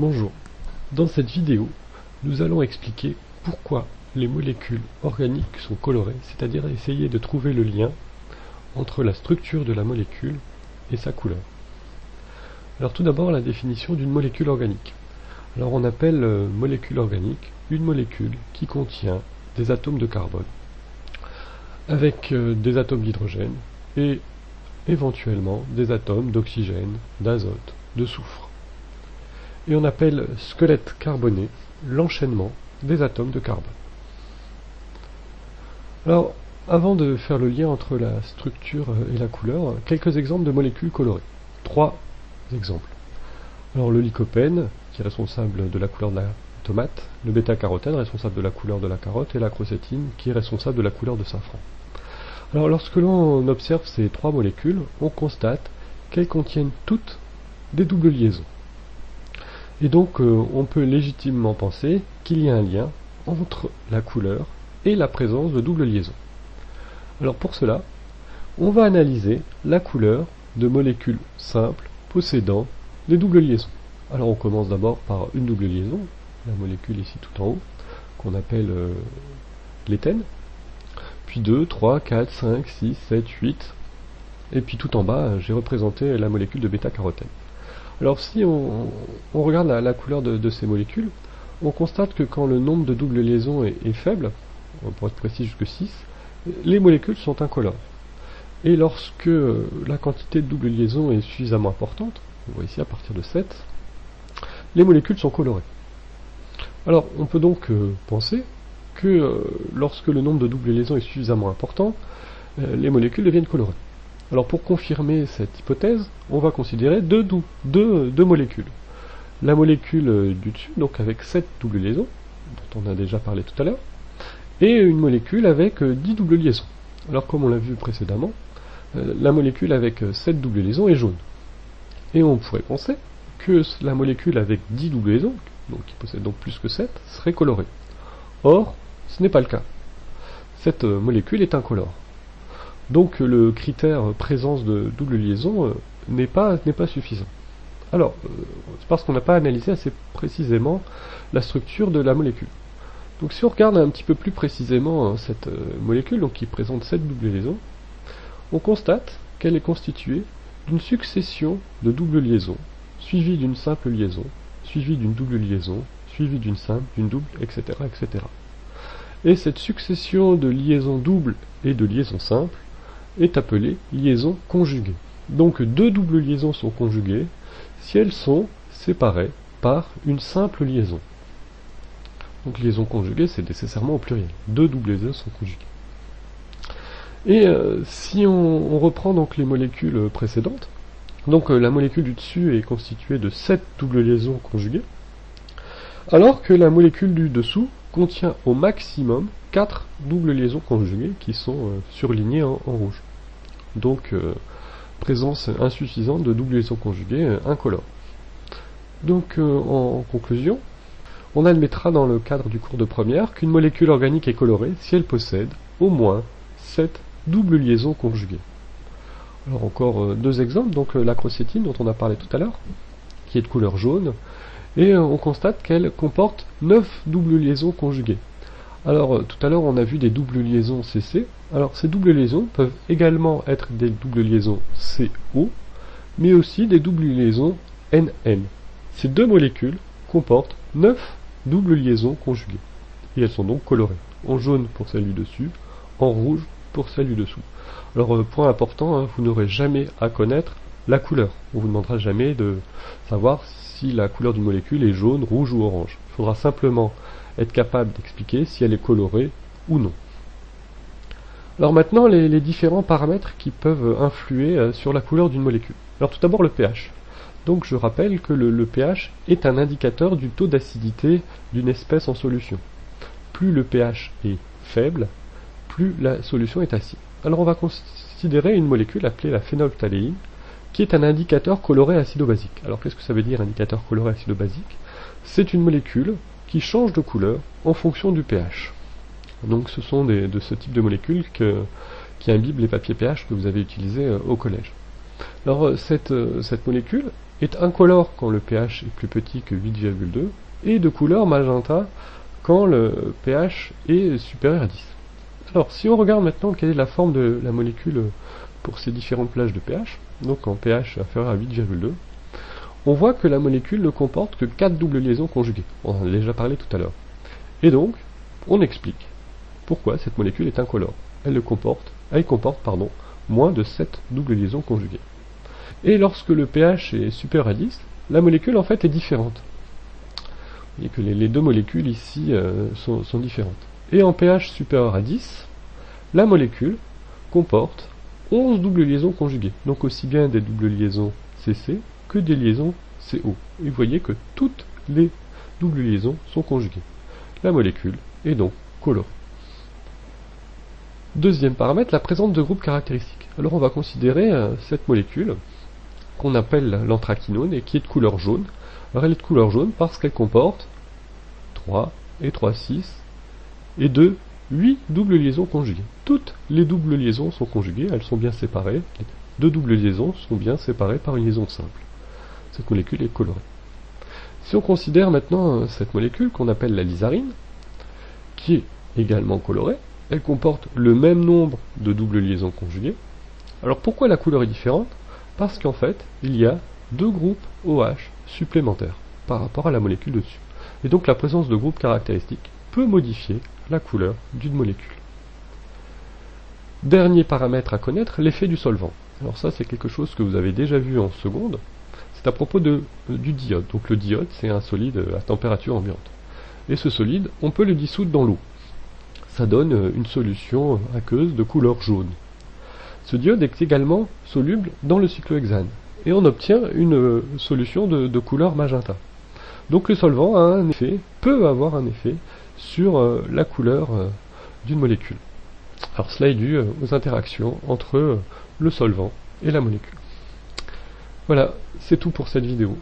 Bonjour. Dans cette vidéo, nous allons expliquer pourquoi les molécules organiques sont colorées, c'est-à-dire essayer de trouver le lien entre la structure de la molécule et sa couleur. Alors tout d'abord, la définition d'une molécule organique. Alors on appelle molécule organique une molécule qui contient des atomes de carbone avec des atomes d'hydrogène et éventuellement des atomes d'oxygène, d'azote, de soufre. Et on appelle squelette carboné l'enchaînement des atomes de carbone. Alors, avant de faire le lien entre la structure et la couleur, quelques exemples de molécules colorées. 3 exemples. Alors le lycopène, qui est responsable de la couleur de la tomate, le bêta-carotène, responsable de la couleur de la carotte, et la crocétine, qui est responsable de la couleur de safran. Alors lorsque l'on observe ces 3 molécules, on constate qu'elles contiennent toutes des doubles liaisons. Et donc on peut légitimement penser qu'il y a un lien entre la couleur et la présence de doubles liaisons. Alors pour cela, on va analyser la couleur de molécules simples possédant des doubles liaisons. Alors on commence d'abord par une double liaison, la molécule ici tout en haut, qu'on appelle l'éthène, puis 2, 3, 4, 5, 6, 7, 8, et puis tout en bas, j'ai représenté la molécule de bêta-carotène. Alors si on regarde la couleur de ces molécules, on constate que quand le nombre de doubles liaisons est faible, pour être précis jusque 6, les molécules sont incolores. Et lorsque la quantité de doubles liaisons est suffisamment importante, on voit ici à partir de 7, les molécules sont colorées. Alors on peut donc penser que lorsque le nombre de doubles liaisons est suffisamment important, les molécules deviennent colorées. Alors pour confirmer cette hypothèse, on va considérer deux molécules. La molécule du dessus, donc avec 7 doubles liaisons, dont on a déjà parlé tout à l'heure, et une molécule avec 10 doubles liaisons. Alors comme on l'a vu précédemment, la molécule avec 7 doubles liaisons est jaune. Et on pourrait penser que la molécule avec 10 doubles liaisons, donc qui possède donc plus que 7, serait colorée. Or, ce n'est pas le cas. Cette molécule est incolore. Donc le critère présence de double liaison n'est pas suffisant. Alors, c'est parce qu'on n'a pas analysé assez précisément la structure de la molécule. Donc si on regarde un petit peu plus précisément cette molécule, donc qui présente 7 doubles liaisons, on constate qu'elle est constituée d'une succession de doubles liaisons, suivie d'une simple liaison, suivie d'une double liaison, suivie d'une simple, d'une double, etc., etc. Et cette succession de liaisons doubles et de liaisons simples est appelée liaison conjuguée. Donc 2 doubles liaisons sont conjuguées si elles sont séparées par une simple liaison. Donc liaison conjuguée, c'est nécessairement au pluriel. 2 doubles liaisons sont conjuguées. Et si on reprend donc les molécules précédentes, donc la molécule du dessus est constituée de 7 doubles liaisons conjuguées, alors que la molécule du dessous contient au maximum 4 doubles liaisons conjuguées qui sont surlignées en rouge. Donc présence insuffisante de doubles liaisons conjuguées incolores. Donc en conclusion, on admettra dans le cadre du cours de première qu'une molécule organique est colorée si elle possède au moins 7 doubles liaisons conjuguées. Alors encore 2 exemples, donc la crocétine dont on a parlé tout à l'heure, qui est de couleur jaune, et on constate qu'elle comporte 9 doubles liaisons conjuguées. Alors tout à l'heure on a vu des doubles liaisons CC, alors ces doubles liaisons peuvent également être des doubles liaisons CO, mais aussi des doubles liaisons NN. Ces 2 molécules comportent 9 doubles liaisons conjuguées, et elles sont donc colorées, en jaune pour celle du dessus, en rouge pour celle du dessous. Alors point important, vous n'aurez jamais à connaître la couleur, on vous demandera jamais de savoir si la couleur d'une molécule est jaune, rouge ou orange. Il faudra simplement être capable d'expliquer si elle est colorée ou non. Alors maintenant, les différents paramètres qui peuvent influer sur la couleur d'une molécule. Alors tout d'abord le pH. Donc je rappelle que le pH est un indicateur du taux d'acidité d'une espèce en solution. Plus le pH est faible, plus la solution est acide. Alors on va considérer une molécule appelée la phénylphtaléine, qui est un indicateur coloré acido-basique. Alors qu'est-ce que ça veut dire indicateur coloré acido-basique? C'est une molécule qui change de couleur en fonction du pH. Donc ce sont de ce type de molécules qui imbibent les papiers pH que vous avez utilisés au collège. Alors cette molécule est incolore quand le pH est plus petit que 8,2 et de couleur magenta quand le pH est supérieur à 10. Alors si on regarde maintenant quelle est la forme de la molécule pour ces différentes plages de pH, donc en pH inférieur à 8,2, on voit que la molécule ne comporte que 4 doubles liaisons conjuguées. On en a déjà parlé tout à l'heure. Et donc, on explique pourquoi cette molécule est incolore. Elle comporte moins de 7 doubles liaisons conjuguées. Et lorsque le pH est supérieur à 10, la molécule en fait est différente. Vous voyez que les deux molécules ici sont différentes. Et en pH supérieur à 10, la molécule comporte 11 doubles liaisons conjuguées. Donc aussi bien des doubles liaisons CC que des liaisons CO. Et vous voyez que toutes les doubles liaisons sont conjuguées. La molécule est donc colorée. Deuxième paramètre, la présence de groupes caractéristiques. Alors on va considérer cette molécule qu'on appelle l'anthraquinone et qui est de couleur jaune. Alors elle est de couleur jaune parce qu'elle comporte 3 et 3, 6 et 2, 8 doubles liaisons conjuguées. Toutes les doubles liaisons sont conjuguées, elles sont bien séparées. Les deux doubles liaisons sont bien séparées par une liaison simple. Cette molécule est colorée. Si on considère maintenant cette molécule qu'on appelle la lysarine, qui est également colorée, elle comporte le même nombre de doubles liaisons conjuguées. Alors pourquoi la couleur est différente? Parce qu'en fait, il y a deux groupes OH supplémentaires par rapport à la molécule de dessus. Et donc la présence de groupes caractéristiques peut modifier la couleur d'une molécule. Dernier paramètre à connaître, l'effet du solvant. Alors ça c'est quelque chose que vous avez déjà vu en seconde. C'est à propos du diode. Donc le diode c'est un solide à température ambiante. Et ce solide, on peut le dissoudre dans l'eau. Ça donne une solution aqueuse de couleur jaune. Ce diode est également soluble dans le cyclohexane. Et on obtient une solution de couleur magenta. Donc le solvant peut avoir un effet sur la couleur d'une molécule. Alors cela est dû aux interactions entre le solvant et la molécule. Voilà, c'est tout pour cette vidéo.